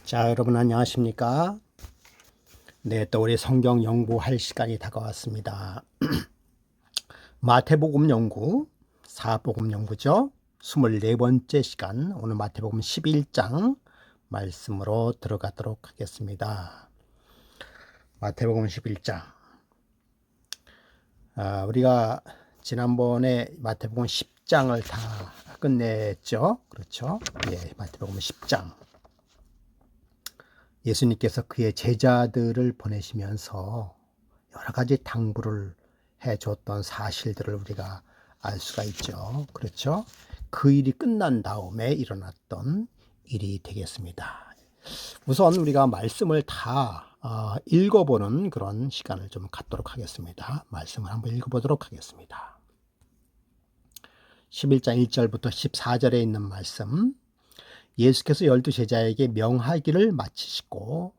자, 여러분 안녕하십니까? 네, 또 우리 성경 연구할 시간이 다가왔습니다. 마태복음 연구, 사복음 연구죠. 24번째 시간, 오늘 마태복음 11장 말씀으로 들어가도록 하겠습니다. 마태복음 11장. 우리가 지난번에 마태복음 10장을 다 끝냈죠. 그렇죠? 예, 마태복음 10장. 예수님께서 그의 제자들을 보내시면서 여러 가지 당부를 해줬던 사실들을 우리가 알 수가 있죠. 그렇죠? 그 일이 끝난 다음에 일어났던 일이 되겠습니다. 우선 우리가 말씀을 다 읽어보는 그런 시간을 좀 갖도록 하겠습니다. 말씀을 한번 읽어보도록 하겠습니다. 11장 1절부터 14절에 있는 말씀, 예수께서 12제자에게 명하기를 마치시고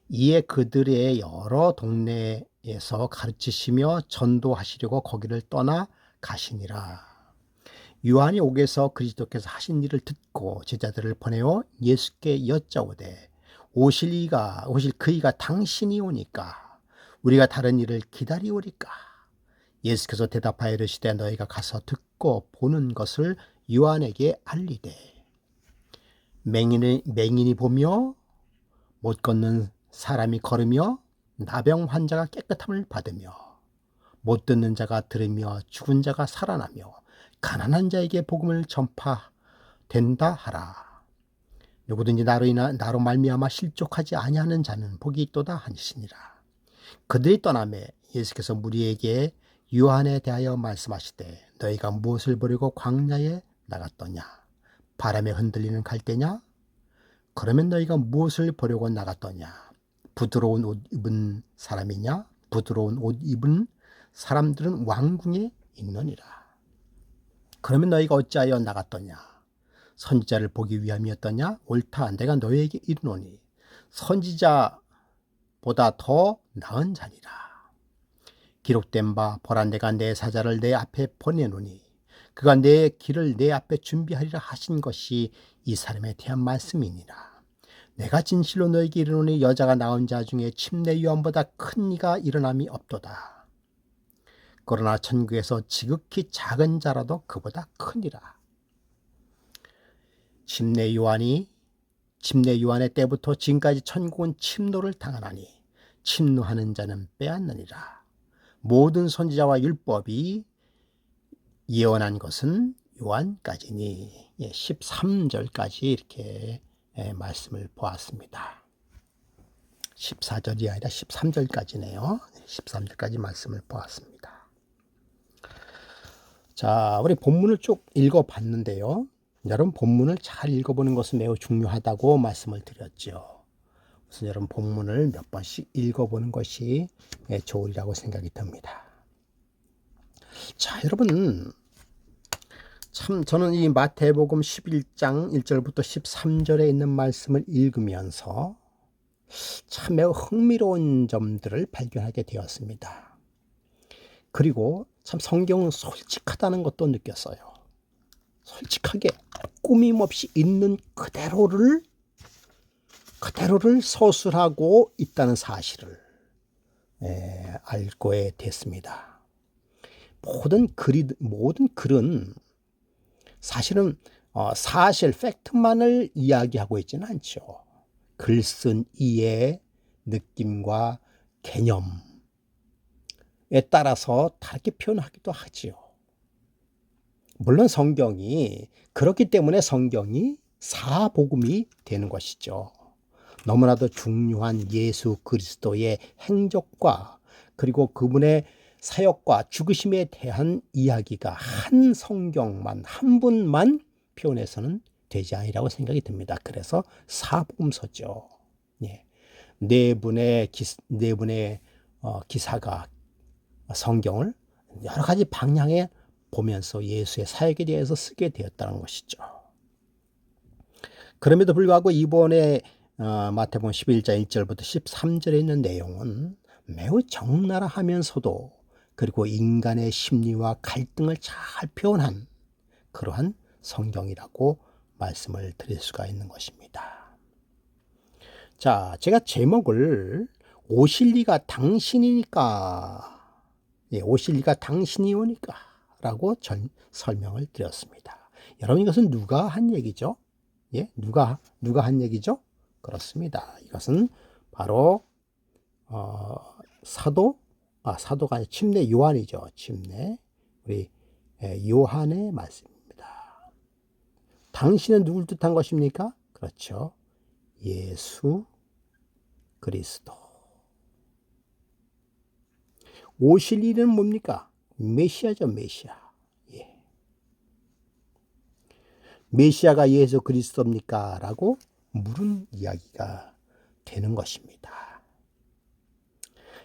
이에 그들의 여러 동네에서 가르치시며 전도하시려고 거기를 떠나 가시니라. 요한이 옥에서 그리스도께서 하신 일을 듣고 제자들을 보내어 예수께 여짜오되 오실 그이가 당신이 오니까 우리가 다른 일을 기다리오리까. 예수께서 대답하여 이르시되 너희가 가서 듣고 보는 것을 요한에게 알리되 맹인이 보며 못 걷는 사람이 걸으며 나병 환자가 깨끗함을 받으며 못 듣는 자가 들으며 죽은 자가 살아나며 가난한 자에게 복음을 전파된다 하라. 누구든지 나로 말미암아 실족하지 아니하는 자는 복이 있도다 하시니라. 그들이 떠나매 예수께서 무리에게 요한에 대하여 말씀하시되 너희가 무엇을 보려고 광야에 나갔더냐? 바람에 흔들리는 갈대냐? 그러면 너희가 무엇을 보려고 나갔더냐? 부드러운 옷 입은 사람이냐? 부드러운 옷 입은 사람들은 왕궁에 있느니라. 그러면 너희가 어찌하여 나갔더냐? 선지자를 보기 위함이었더냐? 옳다, 내가 너희에게 이르노니 선지자보다 더 나은 자니라. 기록된 바 보라, 내가 내 사자를 내 앞에 보내노니 그가 내 길을 내 앞에 준비하리라 하신 것이 이 사람에 대한 말씀이니라. 내가 진실로 너에게 이르노니 여자가 낳은 자 중에 침례 요한보다 큰 이가 일어남이 없도다. 그러나 천국에서 지극히 작은 자라도 그보다 크니라. 침례 요한의 때부터 지금까지 천국은 침노를 당하나니 침노하는 자는 빼앗느니라. 모든 선지자와 율법이 예언한 것은 요한까지니. 13절까지 이렇게 말씀을 보았습니다. 14절이 아니라 13절까지네요. 13절까지 말씀을 보았습니다. 자, 우리 본문을 쭉 읽어봤는데요. 여러분, 본문을 잘 읽어보는 것은 매우 중요하다고 말씀을 드렸죠. 우선 여러분, 본문을 몇 번씩 읽어보는 것이 좋으리라고 생각이 듭니다. 자, 여러분, 참 저는 이 마태복음 11장 1절부터 13절에 있는 말씀을 읽으면서 참 매우 흥미로운 점들을 발견하게 되었습니다. 그리고 참 성경은 솔직하다는 것도 느꼈어요. 솔직하게 꾸밈없이 있는 그대로를 서술하고 있다는 사실을 알게 됐습니다. 모든 글은 사실은 사실, 팩트만을 이야기하고 있지는 않죠. 글쓴 이의 느낌과 개념에 따라서 다르게 표현하기도 하지요. 물론 성경이 그렇기 때문에 성경이 사복음이 되는 것이죠. 너무나도 중요한 예수 그리스도의 행적과 그리고 그분의 사역과 죽으심에 대한 이야기가 한 성경만, 한 분만 표현해서는 되지 아니라고 생각이 듭니다. 그래서 사복음서죠. 예. 네 분의 기사가 성경을 여러 가지 방향에 보면서 예수의 사역에 대해서 쓰게 되었다는 것이죠. 그럼에도 불구하고 이번에 마태복음 11장 1절부터 13절에 있는 내용은 매우 적나라하면서도 그리고 인간의 심리와 갈등을 잘 표현한 그러한 성경이라고 말씀을 드릴 수가 있는 것입니다. 자, 제가 제목을 오실 리가 당신이니까, 예, 오실 리가 당신이 오니까 라고 설명을 드렸습니다. 여러분, 이것은 누가 한 얘기죠? 예, 누가 한 얘기죠? 그렇습니다. 이것은 바로 사도가 아니라 침례 요한이죠. 침례 우리 요한의 말씀입니다. 당신은 누굴 뜻한 것입니까? 그렇죠. 예수 그리스도. 오실 일은 뭡니까? 메시아죠, 메시아. 예. 메시아가 예수 그리스도입니까? 라고 물은 이야기가 되는 것입니다.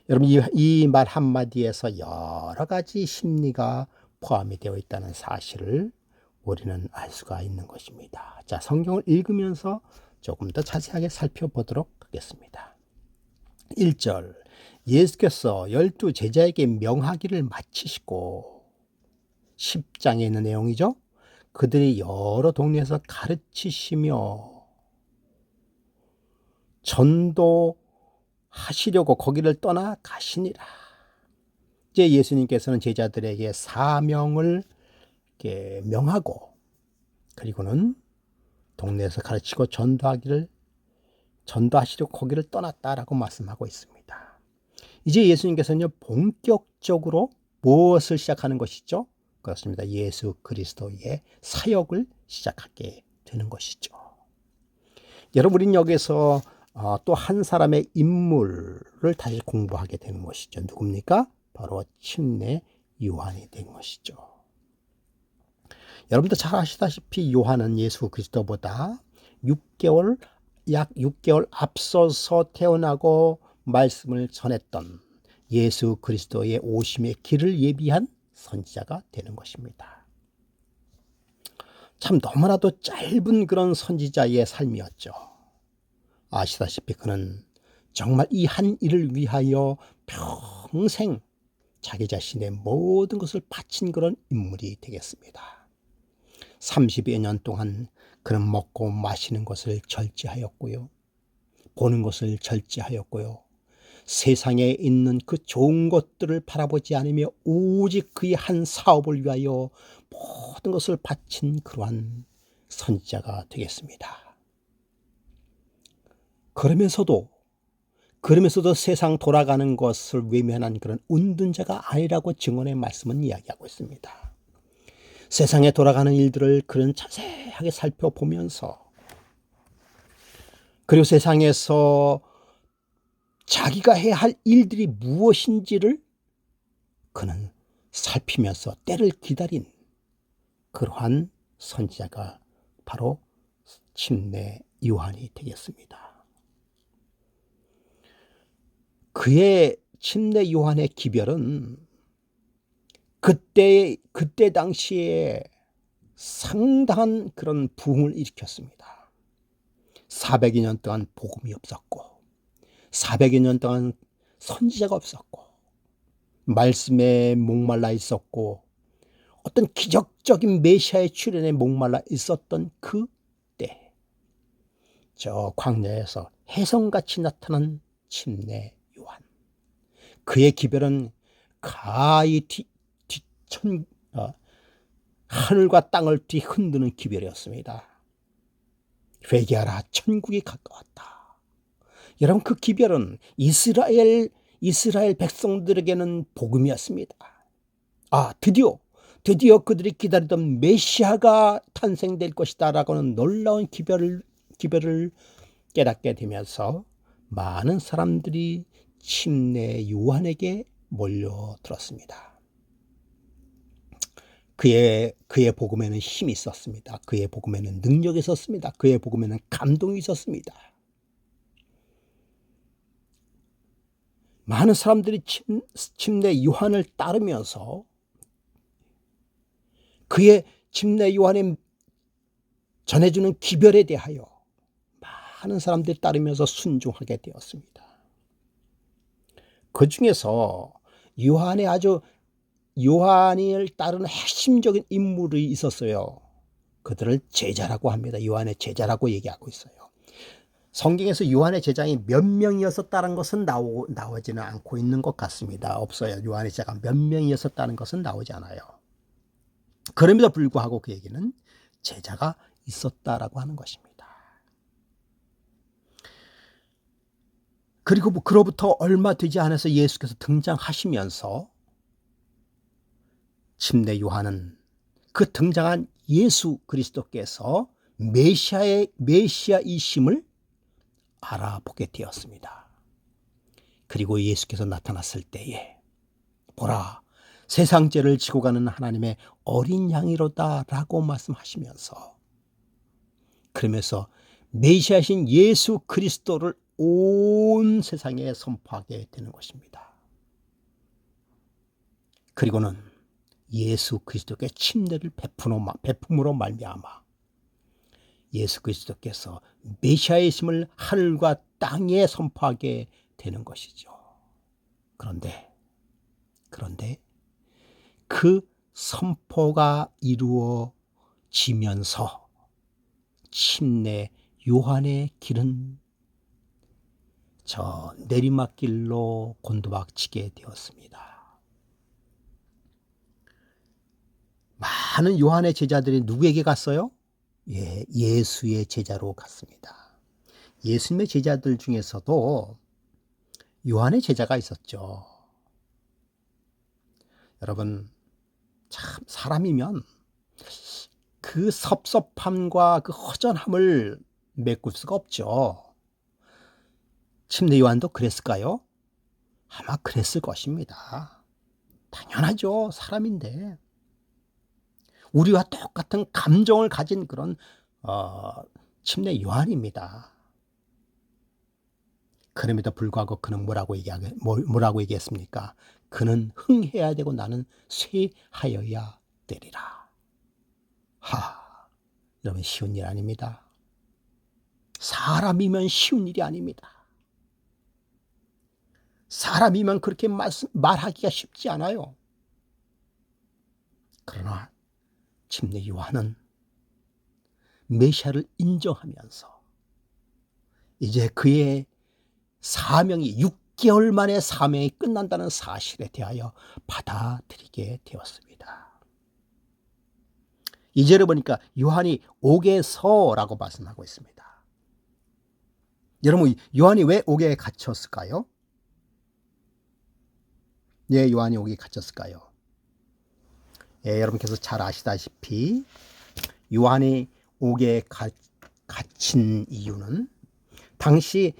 여러분, 이 말 한마디에서 여러 가지 심리가 포함이 되어 있다는 사실을 우리는 알 수가 있는 것입니다. 자, 성경을 읽으면서 조금 더 자세하게 살펴보도록 하겠습니다. 1절, 예수께서 12 제자에게 명하기를 마치시고, 10장에 있는 내용이죠. 그들이 여러 동네에서 가르치시며 전도하시려고 거기를 떠나 가시니라. 이제 예수님께서는 제자들에게 사명을 명하고, 그리고는 동네에서 가르치고 전도하시려고 거기를 떠났다라고 말씀하고 있습니다. 이제 예수님께서는 본격적으로 무엇을 시작하는 것이죠? 그렇습니다. 예수 그리스도의 사역을 시작하게 되는 것이죠. 여러분, 우리는 여기서 또 한 사람의 인물을 다시 공부하게 되는 것이죠. 누굽니까? 바로 침례 요한이 된 것이죠. 여러분도 잘 아시다시피 요한은 예수 그리스도보다 약 6개월 앞서서 태어나고 말씀을 전했던 예수 그리스도의 오심의 길을 예비한 선지자가 되는 것입니다. 참 너무나도 짧은 그런 선지자의 삶이었죠. 아시다시피 그는 정말 이 한 일을 위하여 평생 자기 자신의 모든 것을 바친 그런 인물이 되겠습니다. 30여 년 동안 그는 먹고 마시는 것을 절제하였고요. 보는 것을 절제하였고요. 세상에 있는 그 좋은 것들을 바라보지 않으며 오직 그의 한 사업을 위하여 모든 것을 바친 그러한 선지자가 되겠습니다. 그러면서도 세상 돌아가는 것을 외면한 그런 운둔자가 아니라고 증언의 말씀은 이야기하고 있습니다. 세상에 돌아가는 일들을 그는 자세하게 살펴보면서, 그리고 세상에서 자기가 해야 할 일들이 무엇인지를 그는 살피면서 때를 기다린 그러한 선지자가 바로 침례 요한이 되겠습니다. 그의 침례 요한의 기별은 그때 당시에 상당한 그런 부흥을 일으켰습니다. 400여 년 동안 복음이 없었고, 400여 년 동안 선지자가 없었고, 말씀에 목말라 있었고, 어떤 기적적인 메시아의 출현에 목말라 있었던 그때, 저 광야에서 혜성같이 나타난 침례 요한, 그의 기별은 가히 하늘과 땅을 뒤흔드는 기별이었습니다. 회개하라, 천국이 가까웠다. 여러분, 그 기별은 이스라엘 백성들에게는 복음이었습니다. 드디어 그들이 기다리던 메시아가 탄생될 것이다 라고는 놀라운 기별을 깨닫게 되면서 많은 사람들이 침례 요한에게 몰려들었습니다. 그의 복음에는 힘이 있었습니다. 그의 복음에는 능력이 있었습니다. 그의 복음에는 감동이 있었습니다. 많은 사람들이 침례 요한을 따르면서 그의 침례 요한의 전해주는 기별에 대하여 많은 사람들이 따르면서 순종하게 되었습니다. 그 중에서 요한을 따르는 핵심적인 인물이 있었어요. 그들을 제자라고 합니다. 요한의 제자라고 얘기하고 있어요. 성경에서 요한의 제자가 몇 명이었었다는 것은 나오지는 않고 있는 것 같습니다. 없어요. 요한의 제자가 몇 명이었었다는 것은 나오지 않아요. 그럼에도 불구하고 그 얘기는 제자가 있었다라고 하는 것입니다. 그리고 그로부터 얼마 되지 않아서 예수께서 등장하시면서 침례 요한은 그 등장한 예수 그리스도께서 메시아이심을 알아보게 되었습니다. 그리고 예수께서 나타났을 때에 보라, 세상 죄를 지고 가는 하나님의 어린 양이로다 라고 말씀하시면서, 그러면서 메시아신 예수 그리스도를 온 세상에 선포하게 되는 것입니다. 그리고는 예수 그리스도께 침례를 베품으로 말미암아 예수 그리스도께서 메시아이심을 하늘과 땅에 선포하게 되는 것이죠. 그런데 그 선포가 이루어지면서 침례 요한의 길은 저 내리막길로 곤두박치게 되었습니다. 많은 요한의 제자들이 누구에게 갔어요? 예수의 제자로 갔습니다. 예수님의 제자들 중에서도 요한의 제자가 있었죠. 여러분, 참 사람이면 그 섭섭함과 그 허전함을 메꿀 수가 없죠. 침례 요한도 그랬을까요? 아마 그랬을 것입니다. 당연하죠. 사람인데. 우리와 똑같은 감정을 가진 그런 침례 요한입니다. 그럼에도 불구하고 그는 뭐라고 얘기했습니까? 그는 흥해야 되고 나는 쇠하여야 되리라. 여러분, 쉬운 일 아닙니다. 사람이면 쉬운 일이 아닙니다. 사람이면 그렇게 말하기가 쉽지 않아요. 그러나 침례 요한은 메시아를 인정하면서 이제 그의 사명이 6개월 만에 사명이 끝난다는 사실에 대하여 받아들이게 되었습니다. 2절에 보니까 요한이 옥에서라고 말씀하고 있습니다. 여러분, 요한이 왜 옥에 갇혔을까요? 요한이 옥에 갇혔을까요? 여러분께서 잘 아시다시피 요한이 옥에 갇힌 이유는 당시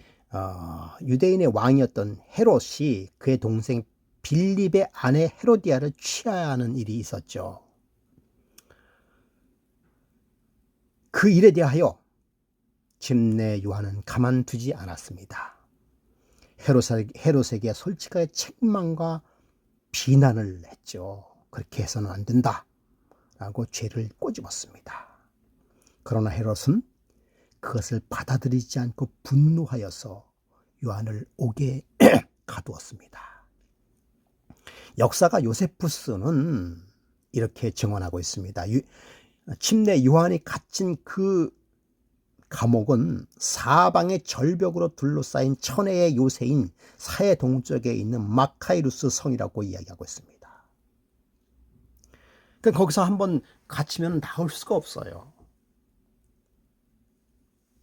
유대인의 왕이었던 헤롯이 그의 동생 빌립의 아내 헤로디아를 취하하는 일이 있었죠. 그 일에 대하여 침례 요한은 가만두지 않았습니다. 헤롯에게 솔직하게 책망과 비난을 했죠. 그렇게 해서는 안 된다 라고 죄를 꼬집었습니다. 그러나 헤롯은 그것을 받아들이지 않고 분노하여서 요한을 옥에 가두었습니다. 역사가 요세푸스는 이렇게 증언하고 있습니다. 침례 요한이 갇힌 그 감옥은 사방의 절벽으로 둘러싸인 천혜의 요새인 사해 동쪽에 있는 마카이루스 성이라고 이야기하고 있습니다. 그러니까 거기서 한번 갇히면 나올 수가 없어요.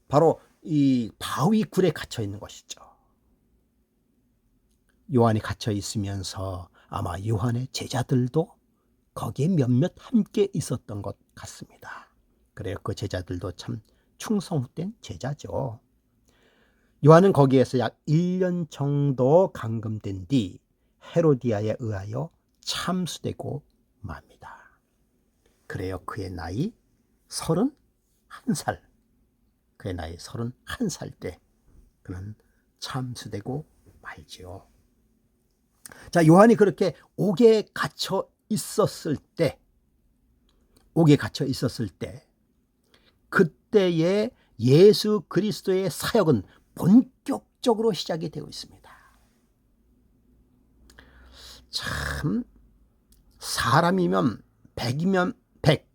바로 이 바위 굴에 갇혀 있는 것이죠. 요한이 갇혀 있으면서 아마 요한의 제자들도 거기에 몇몇 함께 있었던 것 같습니다. 그래요. 그 제자들도 참 충성된 제자죠. 요한은 거기에서 약 1년 정도 감금된 뒤 헤로디아에 의하여 참수되고 맙니다. 그래요. 그의 나이 31살. 그의 나이 31살 때 그는 참수되고 말지요. 자, 요한이 그렇게 옥에 갇혀 있었을 때, 그때의 예수 그리스도의 사역은 본격적으로 시작이 되고 있습니다. 참, 사람이면 100이면 100,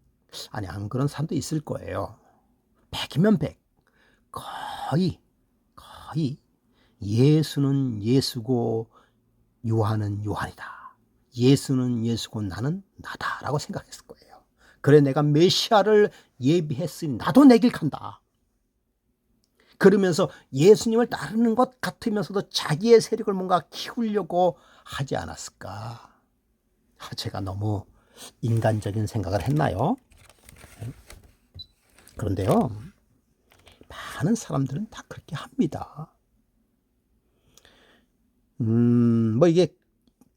아니 안 그런 사람도 있을 거예요. 100이면 100, 거의 거의 예수는 예수고 요한은 요한이다. 예수는 예수고 나는 나다라고 생각했을 거예요. 그래 내가 메시아를 예비했으니 나도 내 길 간다. 그러면서 예수님을 따르는 것 같으면서도 자기의 세력을 뭔가 키우려고 하지 않았을까. 제가 너무 인간적인 생각을 했나요? 그런데요, 많은 사람들은 다 그렇게 합니다. 뭐 이게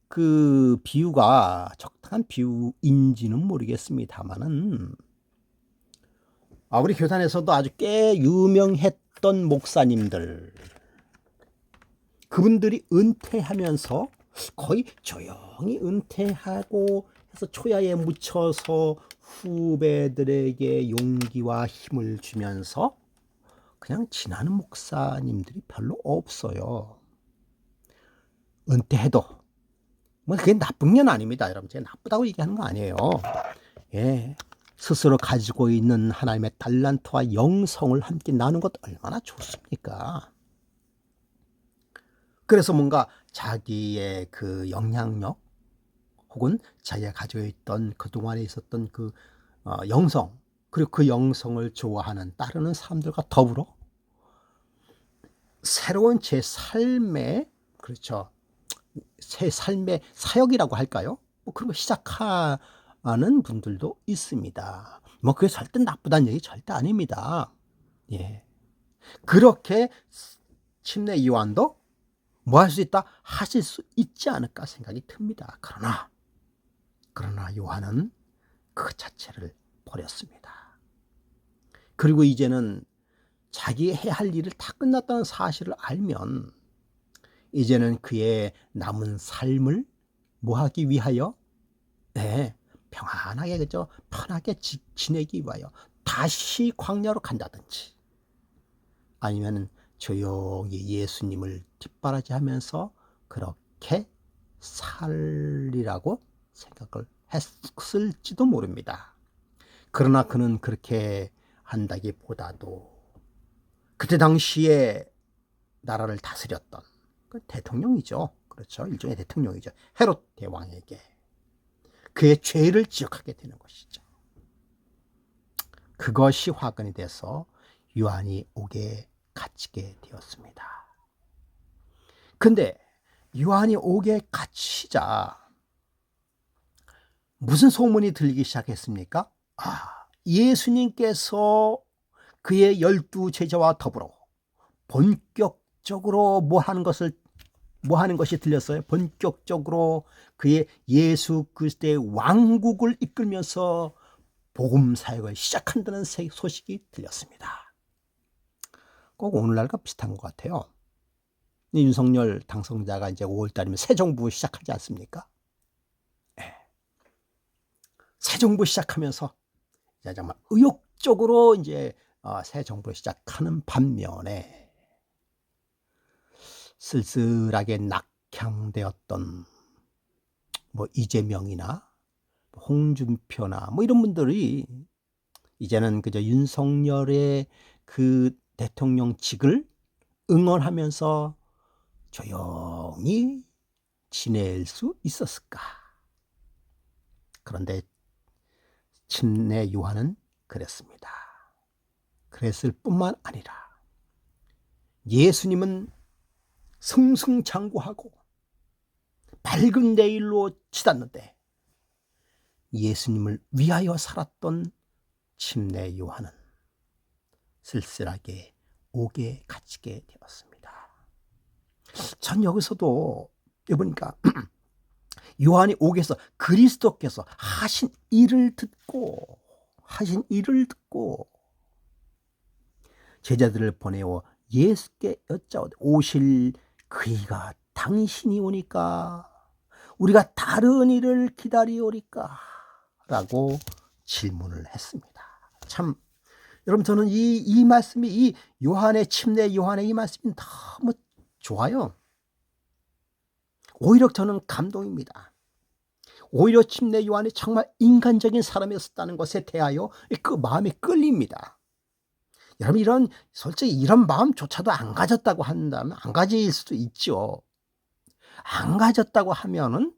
그 비유가 적당한 비유인지는 모르겠습니다만은, 우리 교단에서도 아주 꽤 유명했던 목사님들, 그분들이 은퇴하면서 거의 조용히 은퇴하고 해서 초야에 묻혀서 후배들에게 용기와 힘을 주면서 그냥 지나는 목사님들이 별로 없어요. 은퇴해도 뭐 그게 나쁜 건 아닙니다. 여러분, 제가 나쁘다고 얘기하는 거 아니에요. 예, 스스로 가지고 있는 하나님의 달란트와 영성을 함께 나누는 것 얼마나 좋습니까? 그래서 뭔가 자기의 그 영향력 혹은 자기가 가지고 있던 그동안에 있었던 그 영성, 그리고 그 영성을 좋아하는 따르는 사람들과 더불어 새로운 제 삶의, 그렇죠, 새 삶의 사역이라고 할까요? 뭐 그런 거 시작하는 분들도 있습니다. 뭐 그게 절대 나쁘다는 얘기 절대 아닙니다. 예, 그렇게 침례 요한도 뭐 할 수 있다? 하실 수 있지 않을까 생각이 듭니다. 그러나 요한은 그 자체를 버렸습니다. 그리고 이제는 자기 해야 할 일을 다 끝났다는 사실을 알면 이제는 그의 남은 삶을 뭐 하기 위하여? 네, 평안하게, 그죠? 편하게 지내기 위하여 다시 광야로 간다든지 아니면 조용히 예수님을 뒷바라지하면서 그렇게 살리라고 생각을 했을지도 모릅니다. 그러나 그는 그렇게 한다기보다도 그때 당시에 나라를 다스렸던 그 대통령이죠. 그렇죠. 일종의 대통령이죠. 헤롯 대왕에게 그의 죄를 지적하게 되는 것이죠. 그것이 화근이 돼서 요한이 옥에 갇히게 되었습니다. 근데 요한이 옥에 갇히자 무슨 소문이 들리기 시작했습니까? 예수님께서 그의 12 제자와 더불어 본격적으로 뭐 하는 것이 들렸어요? 본격적으로 그의 예수 그리스도의 왕국을 이끌면서 복음 사역을 시작한다는 소식이 들렸습니다. 꼭 오늘날과 비슷한 것 같아요. 윤석열 당선자가 이제 5월달이면 새 정부 시작하지 않습니까? 네. 새 정부 시작하면서 이제 정말 의욕적으로 이제 새 정부 시작하는 반면에 쓸쓸하게 낙향되었던 뭐 이재명이나 홍준표나 뭐 이런 분들이 이제는 그저 윤석열의 그 대통령직을 응원하면서 조용히 지낼 수 있었을까? 그런데 침례 요한은 그랬습니다. 그랬을 뿐만 아니라 예수님은 승승장구하고 밝은 내일로 치닫는데 예수님을 위하여 살았던 침례 요한은 쓸쓸하게 옥에 갇히게 되었습니다. 전 여기서도 보니까 요한이 옥에서 그리스도께서 하신 일을 듣고 제자들을 보내어 예수께 여짜오되 오실 그이가 당신이 오니까 우리가 다른 일을 기다리오리까? 라고 질문을 했습니다. 참 여러분, 저는 이 말씀이, 이 요한의 침례 요한의 이 말씀이 너무 좋아요. 오히려 저는 감동입니다. 오히려 침례 요한이 정말 인간적인 사람이었다는 것에 대하여 그 마음이 끌립니다. 여러분 솔직히 이런 마음조차도 안 가졌다고 한다면 안 가질 수도 있죠. 안 가졌다고 하면은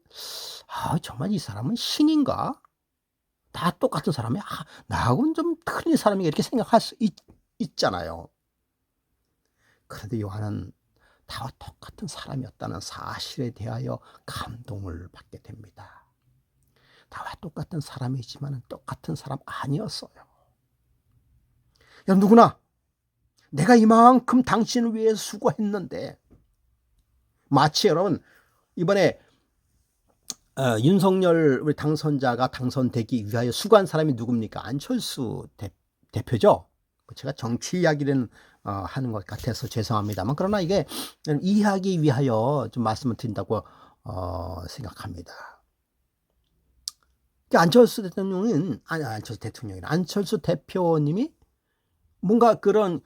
정말 이 사람은 신인가? 다 똑같은 사람이야. 나하고는 좀 틀린 사람이 이렇게 생각할 수 있잖아요. 그런데 요한은 다 똑같은 사람이었다는 사실에 대하여 감동을 받게 됩니다. 다와 똑같은 사람이지만 똑같은 사람 아니었어요. 여러분, 누구나 내가 이만큼 당신을 위해 수고했는데, 마치 여러분 이번에 윤석열 우리 당선자가 당선되기 위하여 수고한 사람이 누굽니까? 안철수 대표죠. 제가 정치 이야기를 하는 것 같아서 죄송합니다만, 그러나 이게 이해하기 위하여 좀 말씀을 드린다고 생각합니다. 안철수 대표님이 뭔가 그런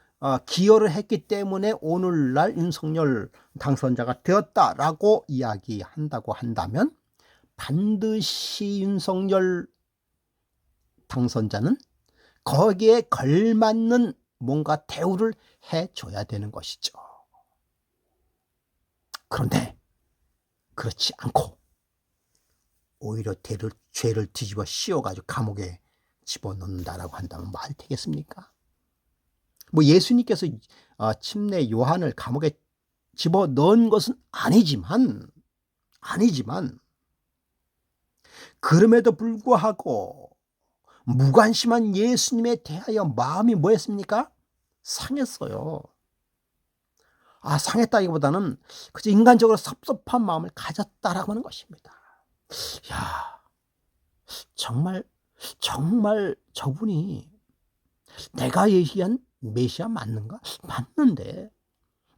기여를 했기 때문에 오늘날 윤석열 당선자가 되었다라고 이야기한다고 한다면, 반드시 윤석열 당선자는 거기에 걸맞는 뭔가 대우를 해줘야 되는 것이죠. 그런데 그렇지 않고 오히려 죄를 뒤집어 씌워가지고 감옥에 집어넣는다라고 한다면 말 되겠습니까? 예수님께서 침례 요한을 감옥에 집어넣은 것은 아니지만 그럼에도 불구하고 무관심한 예수님에 대하여 마음이 뭐였습니까? 상했어요. 상했다기보다는 그저 인간적으로 섭섭한 마음을 가졌다라고 하는 것입니다. 야, 정말 저분이 내가 얘기한 메시아 맞는가? 맞는데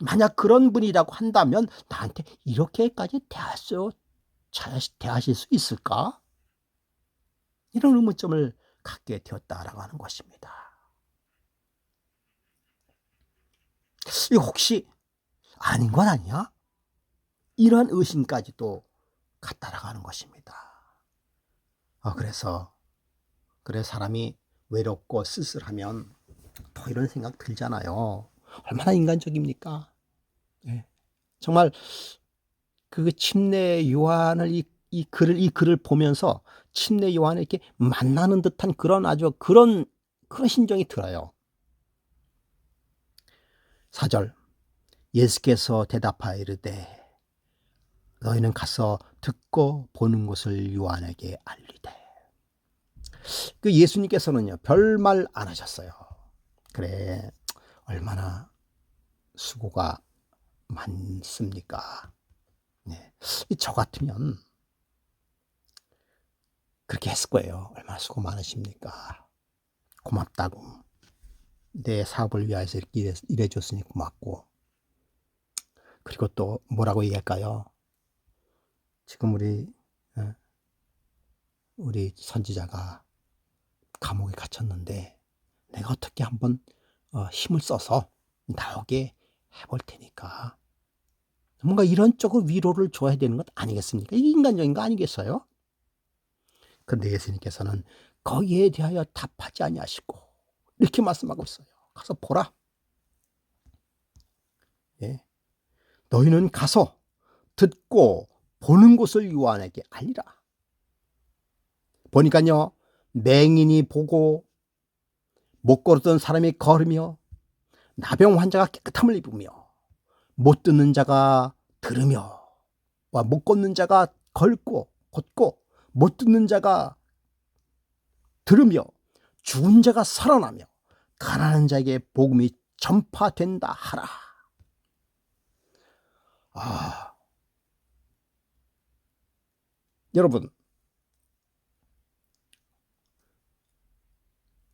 만약 그런 분이라고 한다면 나한테 이렇게까지 대하실 수 있을까? 이런 의문점을 갖게 되었다라고 하는 것입니다. 이거 혹시 아닌 건 아니야? 이러한 의심까지도 갖다라고 하는 것입니다. 그래서 사람이 외롭고 쓸쓸하면 또 이런 생각 들잖아요. 얼마나 인간적입니까? 네. 정말 그 침례 요한을 이 글을 보면서 침례 요한을 이렇게 만나는 듯한 그런 심정이 들어요. 4절, 예수께서 대답하여 이르되 너희는 가서 듣고 보는 것을 요한에게 알리되. 그 예수님께서는요 별말 안 하셨어요. 그래, 얼마나 수고가 많습니까? 네. 저 같으면 그렇게 했을 거예요. 얼마나 수고 많으십니까? 고맙다고. 내 사업을 위해서 이렇게 일해줬으니 고맙고. 그리고 또 뭐라고 얘기할까요? 지금 우리 선지자가 감옥에 갇혔는데 내가 어떻게 한번 힘을 써서 나오게 해볼 테니까. 뭔가 이런 쪽으로 위로를 줘야 되는 것 아니겠습니까? 이게 인간적인 거 아니겠어요? 그런데 예수님께서는 거기에 대하여 답하지 아니하시고 이렇게 말씀하고 있어요. 가서 보라. 예. 너희는 가서 듣고 보는 것을 요한에게 알리라. 보니까요, 맹인이 보고 못 걸었던 사람이 걸으며 나병 환자가 깨끗함을 입으며 못 듣는 자가 들으며 못 걷는 자가 걷고 못 듣는 자가 들으며 죽은 자가 살아나며 가난한 자에게 복음이 전파된다 하라. 여러분,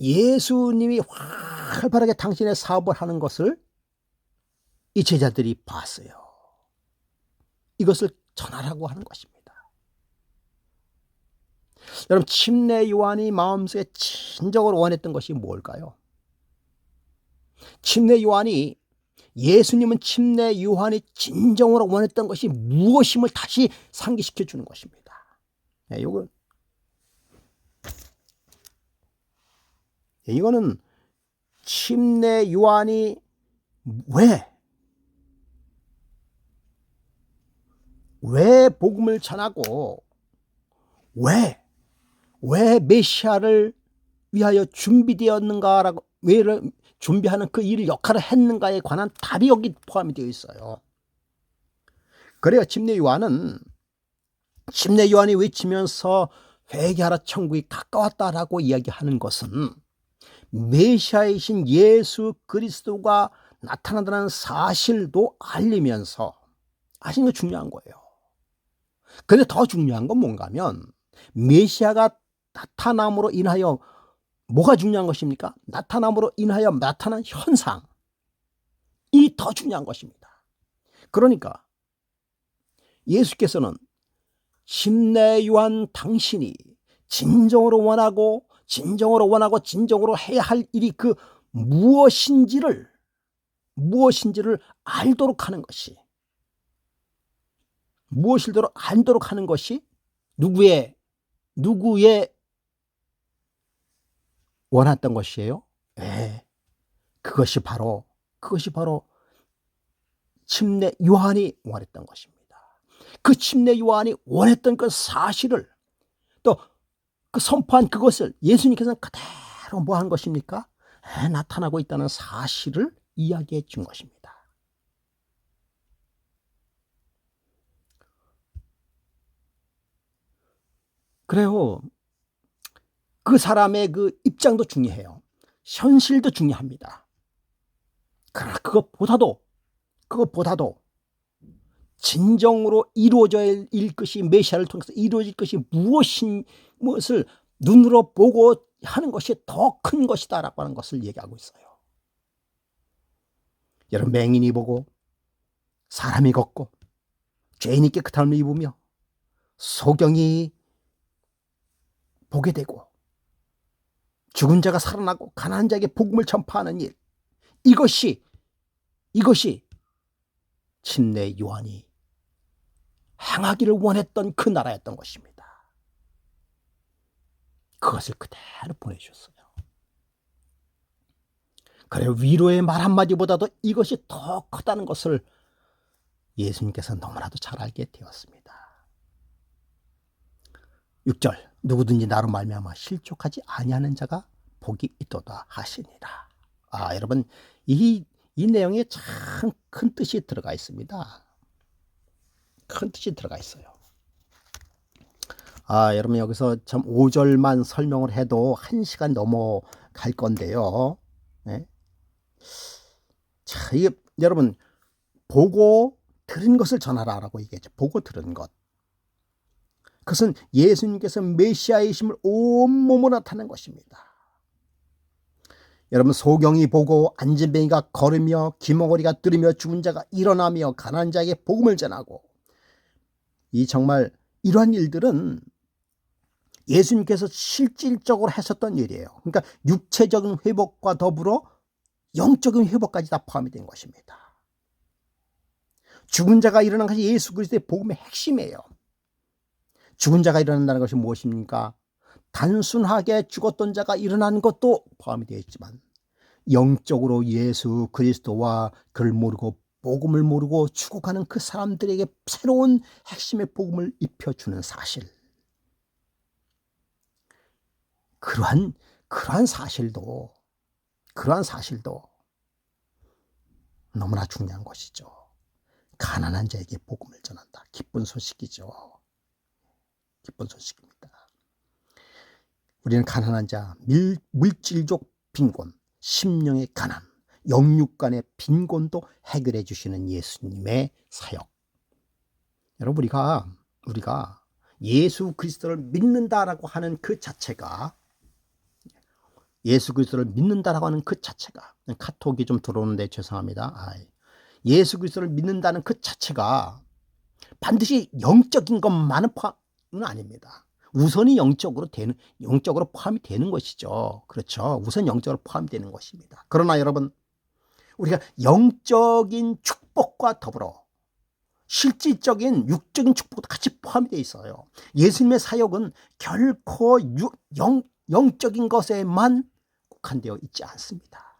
예수님이 활발하게 당신의 사업을 하는 것을 이 제자들이 봤어요. 이것을 전하라고 하는 것입니다. 여러분, 침례 요한이 마음속에 진정으로 원했던 것이 뭘까요? 예수님은 침례 요한이 진정으로 원했던 것이 무엇임을 다시 상기시켜 주는 것입니다. 이거는 침례 요한이 왜 복음을 전하고 왜 메시아를 위하여 준비되었는가라고, 왜 준비하는 그 일을 역할을 했는가에 관한 답이 여기 포함이 되어 있어요. 그래요. 침례 요한이 외치면서 회개하라 천국이 가까웠다라고 이야기하는 것은 메시아이신 예수 그리스도가 나타난다는 사실도 알리면서, 아시는 게 중요한 거예요. 그런데 더 중요한 건 뭔가 하면, 메시아가 나타남으로 인하여 뭐가 중요한 것입니까? 나타남으로 인하여 나타난 현상이 더 중요한 것입니다. 그러니까 예수께서는 침례 요한 당신이 진정으로 원하고 진정으로 해야 할 일이 그 무엇인지를 알도록 하는 것이, 무엇일도록 알도록 하는 것이 누구의 원했던 것이에요? 그것이 바로 침례 요한이 원했던 것입니다. 그 침례 요한이 원했던 그 사실을, 또 그 선포한 그것을 예수님께서는 그대로 뭐 한 것입니까? 나타나고 있다는 사실을 이야기해 준 것입니다. 그래요. 그 사람의 그 입장도 중요해요. 현실도 중요합니다. 그러나 그것보다도 진정으로 이루어져야 할 것이, 메시아를 통해서 이루어질 것이 무엇을 눈으로 보고 하는 것이 더 큰 것이다 라고 하는 것을 얘기하고 있어요. 여러분, 맹인이 보고 사람이 걷고 죄인이 깨끗함을 입으며 소경이 보게 되고 죽은 자가 살아나고 가난한 자에게 복음을 전파하는 일, 이것이 침례 요한이 행하기를 원했던 그 나라였던 것입니다. 그것을 그대로 보내주셨어요. 그래, 위로의 말 한마디보다도 이것이 더 크다는 것을 예수님께서 너무나도 잘 알게 되었습니다. 6절, 누구든지 나로 말미암아 실족하지 아니하는 자가 복이 있도다 하시니라. 여러분, 이 내용에 참 큰 뜻이 들어가 있습니다. 큰 뜻이 들어가 있어요. 여러분, 여기서 참 5절만 설명을 해도 1시간 넘어갈 건데요. 네? 자, 이게 여러분, 보고 들은 것을 전하라라고 얘기했죠. 보고 들은 것. 그것은 예수님께서 메시아이심을 온몸으로 나타낸 것입니다. 여러분, 소경이 보고 안진뱅이가 걸으며 귀머거리가 들으며 죽은 자가 일어나며 가난한 자에게 복음을 전하고, 이 정말 이러한 일들은 예수님께서 실질적으로 하셨던 일이에요. 그러니까 육체적인 회복과 더불어 영적인 회복까지 다 포함이 된 것입니다. 죽은 자가 일어난 것이 예수 그리스도의 복음의 핵심이에요. 죽은 자가 일어난다는 것이 무엇입니까? 단순하게 죽었던 자가 일어나는 것도 포함이 되어 있지만, 영적으로 예수 그리스도와 그를 모르고 복음을 모르고 죽어가는 그 사람들에게 새로운 핵심의 복음을 입혀주는 사실, 그러한 사실도 너무나 중요한 것이죠. 가난한 자에게 복음을 전한다. 기쁜 소식이죠. 기쁜 소식입니다. 우리는 가난한 자, 물질적 빈곤, 심령의 가난, 영육간의 빈곤도 해결해 주시는 예수님의 사역. 여러분, 우리가 예수 그리스도를 믿는다라고 하는 그 자체가, 카톡이 좀 들어오는데 죄송합니다. 예수 그리스도를 믿는다는 그 자체가 반드시 영적인 것만은 포함은 아닙니다. 우선이 영적으로 포함이 되는 것이죠. 그렇죠. 우선 영적으로 포함되는 것입니다. 그러나 여러분, 우리가 영적인 축복과 더불어 실질적인 육적인 축복도 같이 포함이 되어 있어요. 예수님의 사역은 결코 영적인 것에만 국한되어 있지 않습니다.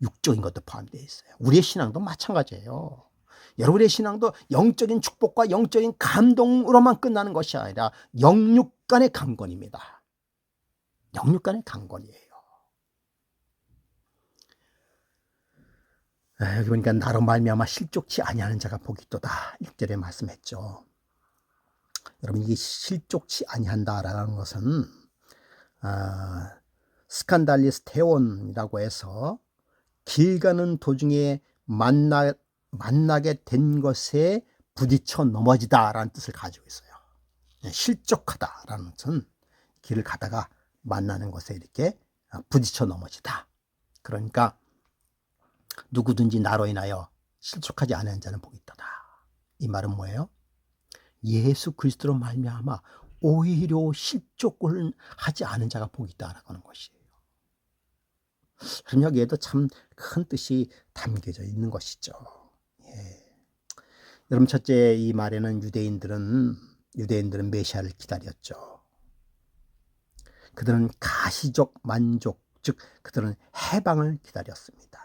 육적인 것도 포함되어 있어요. 우리의 신앙도 마찬가지예요. 여러분의 신앙도 영적인 축복과 영적인 감동으로만 끝나는 것이 아니라 영육 간의 강건입니다. 영육 간의 강건이에요. 여기 보니까 나로 말미암아 실족치 아니하는 자가 복이 있도다. 6절에 말씀했죠. 여러분, 이게 실족치 아니한다라는 것은 스칸달리스테온이라고 해서 길 가는 도중에 만나게 된 것에 부딪혀 넘어지다라는 뜻을 가지고 있어요. 실족하다라는 것은 길을 가다가 만나는 것에 이렇게 부딪혀 넘어지다. 그러니까 누구든지 나로 인하여 실족하지 않은 자는 복이 있도다. 이 말은 뭐예요? 예수 그리스도로 말미암아 오히려 실족을 하지 않은 자가 복이 있다라고 하는 것이에요. 그럼 여기에도 참 큰 뜻이 담겨져 있는 것이죠. 예. 여러분, 첫째, 이 말에는 유대인들은 메시아를 기다렸죠. 그들은 가시적 만족, 즉 그들은 해방을 기다렸습니다.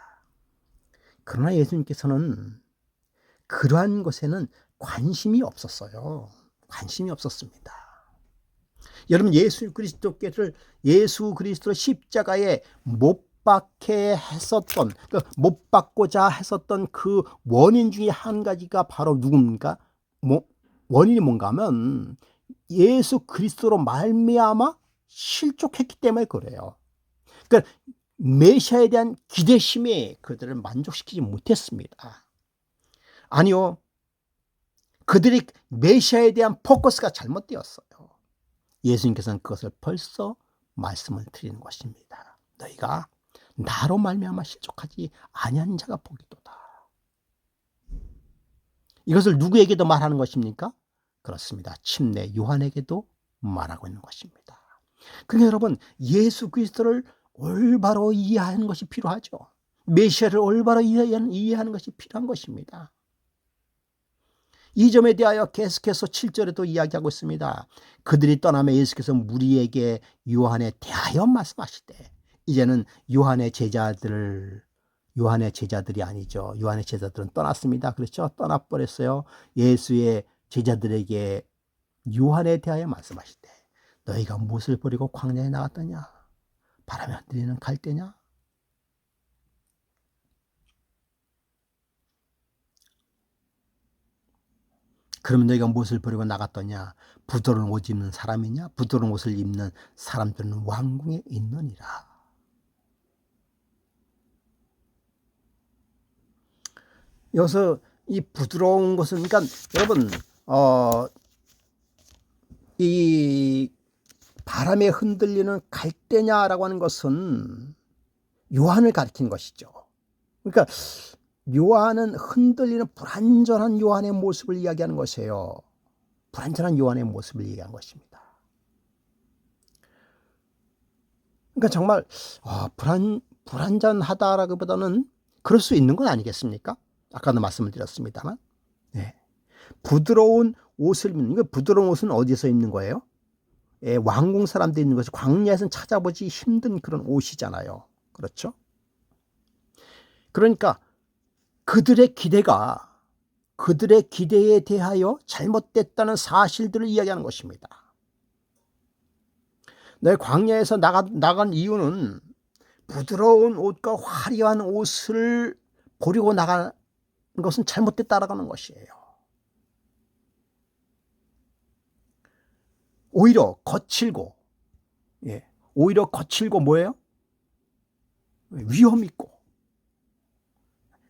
그러나 예수님께서는 그러한 것에는 관심이 없었어요. 관심이 없었습니다. 여러분, 예수 그리스도를 십자가에 못 박게 했었던, 못 박고자 했었던 그 원인 중에 한 가지가 바로 누굽니까? 원인이 뭔가 하면 예수 그리스도로 말미암아 실족했기 때문에 그래요. 그러니까 메시아에 대한 기대심이 그들을 만족시키지 못했습니다. 아니요, 그들이 메시아에 대한 포커스가 잘못되었어요. 예수님께서는 그것을 벌써 말씀을 드리는 것입니다. 너희가 나로 말미암아 실족하지 아니한 자가 복이도다. 이것을 누구에게도 말하는 것입니까? 그렇습니다. 침례 요한에게도 말하고 있는 것입니다. 그러니까 여러분, 예수 그리스도를 올바로 이해하는 것이 필요하죠. 메시아를 올바로 이해하는 것이 필요한 것입니다. 이 점에 대하여 계속해서 7절에도 이야기하고 있습니다. 그들이 떠나며 예수께서 무리에게 요한에 대하여 말씀하시되, 이제는 요한의 제자들이 아니죠. 요한의 제자들은 떠났습니다. 그렇죠? 떠나버렸어요. 예수의 제자들에게 요한에 대하여 말씀하시되, 너희가 무엇을 버리고 광야에 나갔더냐? 바람에 흔들리는 갈대냐? 그러면 너희가 무엇을 버리고 나갔더냐? 부드러운 옷 입는 사람이냐? 부드러운 옷을 입는 사람들은 왕궁에 있느니라. 여기서 이 부드러운 것은, 그러니까 여러분, 이 바람에 흔들리는 갈대냐라고 하는 것은 요한을 가리키는 것이죠. 그러니까 요한은 흔들리는 불완전한 요한의 모습을 이야기하는 것이에요. 불완전한 요한의 모습을 이야기한 것입니다. 그러니까 정말 불완전하다라기보다는 그럴 수 있는 건 아니겠습니까? 아까도 말씀을 드렸습니다만, 네. 부드러운 옷을 입는, 이거 부드러운 옷은 어디서 입는 거예요? 왕궁 사람들이 입는 것이 광야에서는 찾아보기 힘든 그런 옷이잖아요. 그렇죠? 그러니까 그들의 기대에 대하여 잘못됐다는 사실들을 이야기하는 것입니다. 내 광야에서 나간 이유는 부드러운 옷과 화려한 옷을 버리고 나간 것은 잘못됐다라는 것이에요. 오히려 거칠고 뭐예요? 위험 있고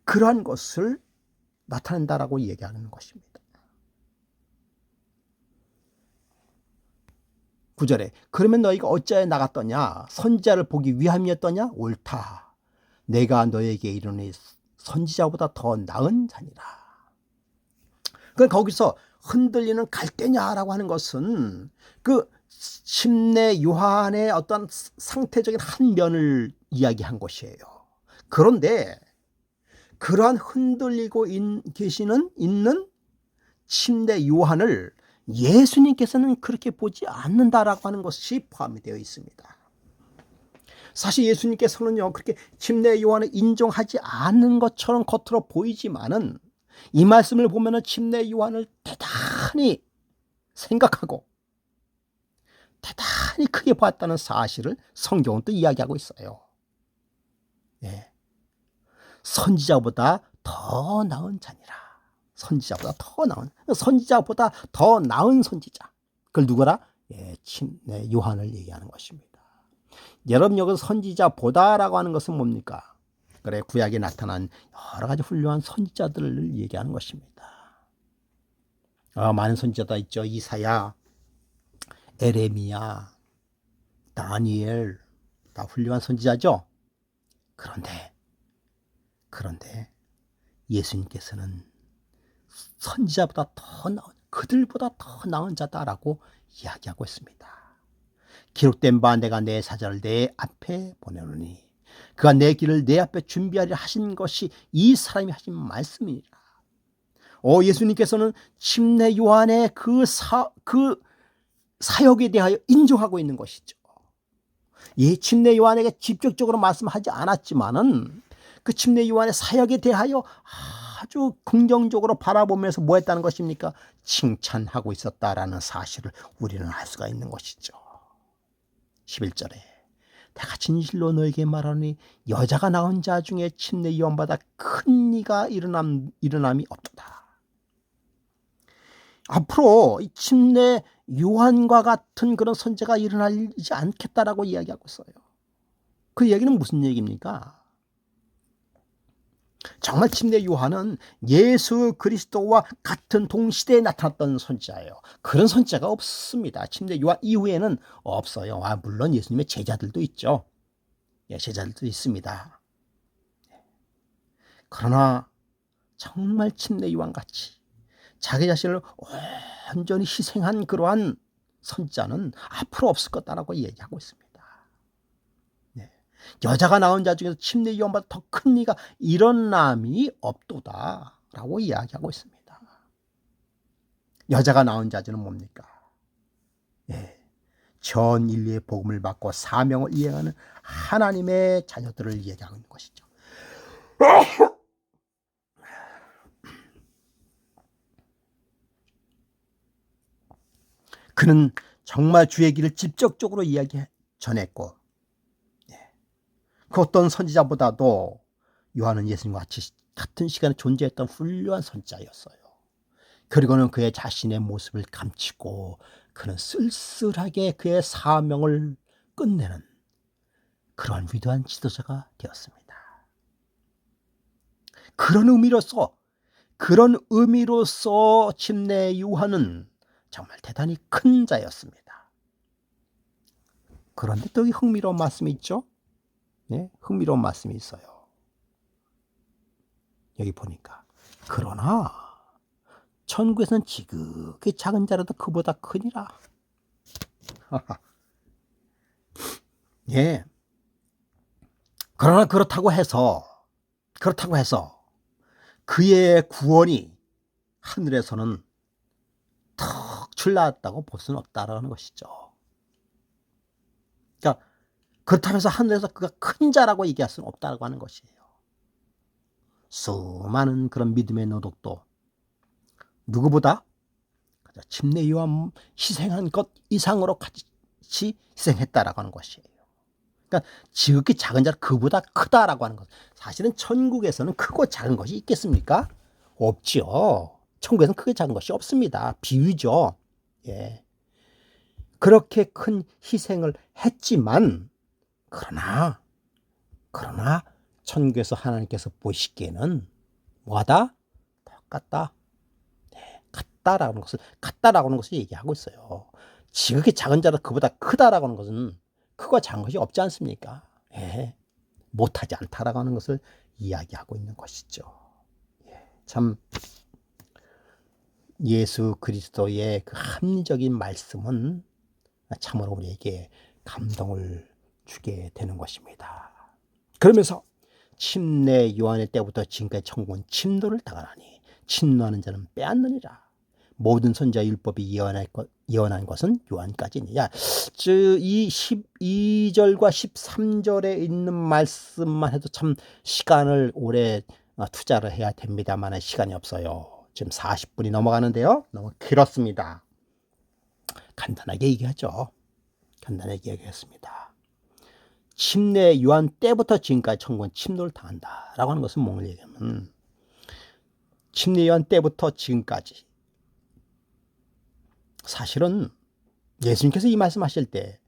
그러한 것을 나타낸다라고 얘기하는 것입니다. 9절에 그러면 너희가 어찌하여 나갔더냐? 선지자를 보기 위함이었더냐? 옳다. 내가 너에게 이르노니 선지자보다 더 나은 자니라. 그러니까 거기서 흔들리는 갈대냐라고 하는 것은 그 침례 요한의 어떤 상태적인 한 면을 이야기한 것이에요. 그런데 그러한 흔들리고 있는 침례 요한을 예수님께서는 그렇게 보지 않는다라고 하는 것이 포함이 되어 있습니다. 사실 예수님께서는요, 그렇게 침례 요한을 인정하지 않는 것처럼 겉으로 보이지만은 이 말씀을 보면은 침례 요한을 대단히 생각하고 대단히 크게 보았다는 사실을 성경은 또 이야기하고 있어요. 예. 선지자보다 더 나은 자니라. 선지자보다 더 나은 선지자. 그걸 누구라? 예, 요한을 얘기하는 것입니다. 여러분, 여기서 선지자보다라고 하는 것은 뭡니까? 그래, 구약에 나타난 여러 가지 훌륭한 선지자들을 얘기하는 것입니다. 많은 선지자가 있죠. 이사야, 에레미야, 다니엘, 다 훌륭한 선지자죠. 그런데 예수님께서는 선지자보다 더 나은, 그들보다 더 나은 자다라고 이야기하고 있습니다. 기록된 바 내가 내 사자를 내 앞에 보내노니 그가 내 길을 내 앞에 준비하리라 하신 것이 이 사람이 하신 말씀이니라. 예수님께서는 침례 요한의 그 사역에 대하여 인정하고 있는 것이죠. 이 침례 요한에게 직접적으로 말씀하지 않았지만은 그 침례 요한의 사역에 대하여 아주 긍정적으로 바라보면서 뭐 했다는 것입니까? 칭찬하고 있었다라는 사실을 우리는 알 수가 있는 것이죠. 11절에 내가 진실로 너에게 말하니 여자가 낳은 자 중에 침례 요한보다 큰 이가 일어남이 없도다. 앞으로 이 침례 요한과 같은 그런 선지자가 일어나지 않겠다라고 이야기하고 있어요. 그 얘기는 무슨 얘기입니까? 정말 침례 요한은 예수 그리스도와 같은 동시대에 나타났던 선지자예요. 그런 선지자가 없습니다. 침례 요한 이후에는 없어요. 물론 예수님의 제자들도 있죠. 제자들도 있습니다. 그러나 정말 침례 요한같이 자기 자신을 온전히 희생한 그러한 선지자는 앞으로 없을 거다라고 얘기하고 있습니다. 여자가 낳은 자 중에서 침례 요한보다 더 큰 이가 일어남이 없도다라고 이야기하고 있습니다. 여자가 낳은 자들은 뭡니까? 전 인류의 복음을 받고 사명을 이행하는 하나님의 자녀들을 얘기하고 있는 것이죠. 그는 정말 주의 길을 직접적으로 전했고 그 어떤 선지자보다도 요한은 예수님과 같은 시간에 존재했던 훌륭한 선지자였어요. 그리고는 그의 자신의 모습을 감추고 그는 쓸쓸하게 그의 사명을 끝내는 그러한 위대한 지도자가 되었습니다. 그런 의미로서 침례 요한은 정말 대단히 큰 자였습니다. 그런데 또 흥미로운 말씀이 있죠. 흥미로운 말씀이 있어요. 여기 보니까 그러나 천국에서는 지극히 작은 자라도 그보다 크니라. 그러나 그렇다고 해서 그의 구원이 하늘에서는 턱 출났다고 볼 수는 없다라는 것이죠. 그러니까 그렇다고 해서 하늘에서 그가 큰 자라고 얘기할 수는 없다고 하는 것이에요. 수많은 그런 믿음의 노독도 누구보다 침례 요한 희생한 것 이상으로 같이 희생했다라고 하는 것이에요. 그러니까 지극히 작은 자 그보다 크다라고 하는 것. 사실은 천국에서는 크고 작은 것이 있겠습니까? 없지요. 천국에서는 크게 작은 것이 없습니다. 비유죠. 그렇게 큰 희생을 했지만 그러나 천국에서 하나님께서 보시기에는 뭐하다? 똑같다. 같다라고 하는 것을 얘기하고 있어요. 지극히 작은 자라 그보다 크다라고 하는 것은 크고 작은 것이 없지 않습니까? 못하지 않다라고 하는 것을 이야기하고 있는 것이죠. 참 예수 그리스도의 그 합리적인 말씀은 참으로 우리에게 감동을 주게 되는 것입니다. 그러면서 침례 요한의 때부터 지금까지 천국은 침노를 당하나니 침노하는 자는 빼앗느니라. 모든 선지자 율법이 예언한 것은 요한까지니. 야, 이 12절과 13절에 있는 말씀만 해도 참 시간을 오래 투자를 해야 됩니다만 시간이 없어요. 지금 40분이 넘어가는데요. 너무 길었습니다. 간단하게 얘기하죠. 간단하게 얘기했습니다. 침례 요한 때부터 지금까지 천국은 침노를 당한다라고 하는 것은 뭘 얘기하면 침례 요한 때부터 지금까지 사실은 예수님께서 이 말씀하실 때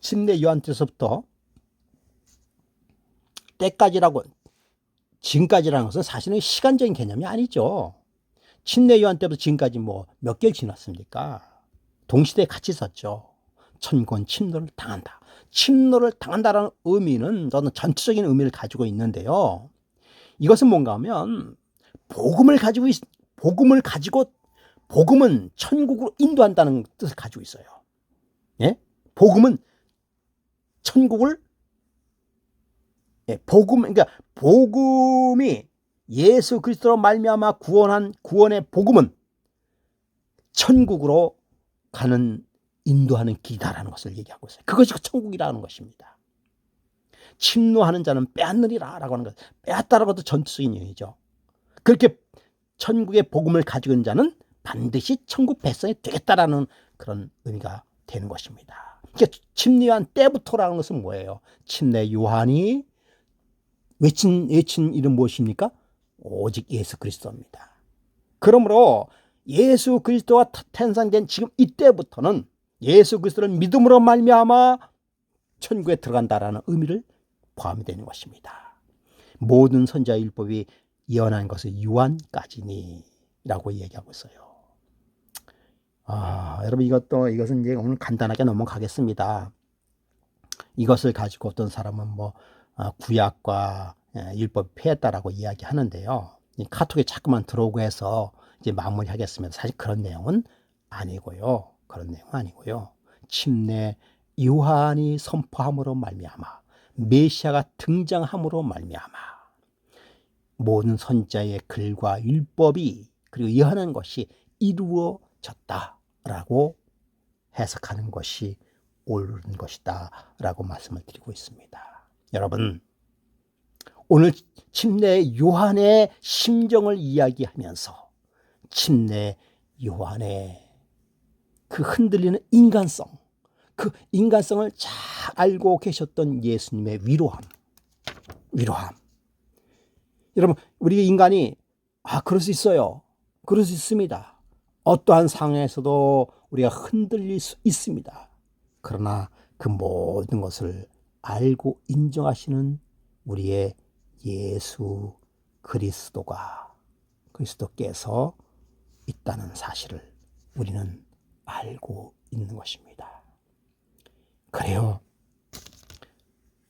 침례 요한 때서부터 때까지라고 지금까지라는 것은 사실은 시간적인 개념이 아니죠. 침례 요한 때부터 지금까지 뭐 몇 개월 지났습니까? 동시대에 같이 있었죠. 천국은 침노를 당한다. 침노를 당한다라는 의미는 저는 전체적인 의미를 가지고 있는데요. 이것은 뭔가 하면 복음은 천국으로 인도한다는 뜻을 가지고 있어요. 예? 복음은 천국을 그러니까 복음이 예수 그리스도로 말미암아 구원의 복음은 천국으로 가는 인도하는 길이다라는 것을 얘기하고 있어요. 그것이 천국이라는 것입니다. 침노하는 자는 빼앗느리라라고 하는 것. 빼앗다라고 해도 전투적인 의미죠. 그렇게 천국의 복음을 가지고 있는 자는 반드시 천국 백성이 되겠다라는 그런 의미가 되는 것입니다. 그러니까 침례 요한 때부터라는 것은 뭐예요? 침례 요한이 외친 이름 무엇입니까? 오직 예수 그리스도입니다. 그러므로 예수 그리스도가 탄생된 지금 이때부터는 예수 그리스도를 믿음으로 말미암아 천국에 들어간다라는 의미를 포함이 되는 것입니다. 모든 선지자 율법이 예언한 것은 요한까지니 라고 얘기하고 있어요. 여러분 이것은 이제 오늘 간단하게 넘어가겠습니다. 이것을 가지고 어떤 사람은 구약과 율법이 패했다라고 이야기하는데요. 이 카톡에 자꾸만 들어오고 해서 이제 마무리하겠습니다. 사실 그런 내용은 아니고요. 침례 요한이 선포함으로 말미암아 메시아가 등장함으로 말미암아 모든 선지자의 글과 율법이 그리고 예언한 것이 이루어졌다라고 해석하는 것이 옳은 것이다 라고 말씀을 드리고 있습니다. 여러분, 오늘 침례 요한의 심정을 이야기하면서 침례 요한의 그 흔들리는 인간성, 그 인간성을 잘 알고 계셨던 예수님의 위로함. 여러분, 우리 인간이 그럴 수 있어요. 그럴 수 있습니다. 어떠한 상황에서도 우리가 흔들릴 수 있습니다. 그러나 그 모든 것을 알고 인정하시는 우리의 예수 그리스도께서 있다는 사실을 우리는 알고 있는 것입니다. 그래요.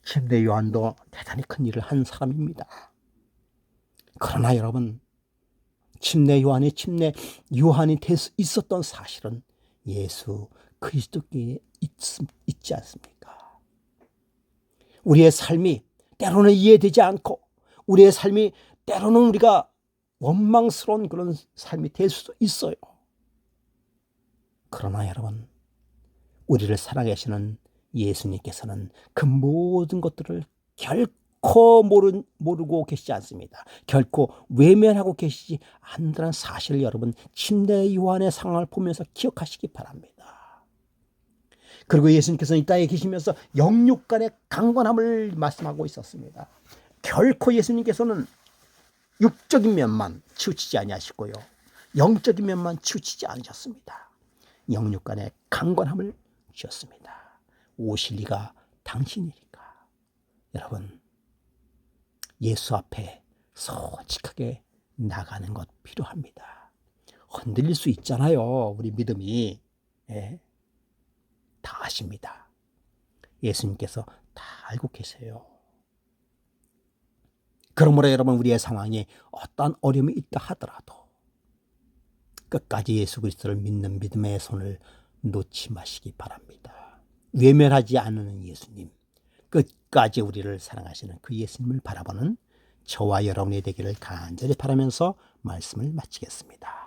침례 요한도 대단히 큰 일을 한 사람입니다. 그러나 여러분, 침례 요한이 될 수 있었던 사실은 예수 그리스도께 있지 않습니까? 우리의 삶이 때로는 이해되지 않고 우리의 삶이 때로는 우리가 원망스러운 그런 삶이 될 수도 있어요. 그러나 여러분, 우리를 살아계시는 예수님께서는 그 모든 것들을 결코 모르고 계시지 않습니다. 결코 외면하고 계시지 않는다는 사실을 여러분 침례 요한의 상황을 보면서 기억하시기 바랍니다. 그리고 예수님께서는 이 땅에 계시면서 영육간의 강건함을 말씀하고 있었습니다. 결코 예수님께서는 육적인 면만 치우치지 아니하시고요, 영적인 면만 치우치지 않으셨습니다. 영육간의 강건함을 주셨습니다. 오실 이가 당신이니까. 여러분, 예수 앞에 솔직하게 나가는 것 필요합니다. 흔들릴 수 있잖아요. 우리 믿음이. 다 아십니다. 예수님께서 다 알고 계세요. 그러므로 여러분, 우리의 상황에 어떠한 어려움이 있다 하더라도 끝까지 예수 그리스도를 믿는 믿음의 손을 놓지 마시기 바랍니다. 외면하지 않는 예수님, 끝까지 우리를 사랑하시는 그 예수님을 바라보는 저와 여러분이 되기를 간절히 바라면서 말씀을 마치겠습니다.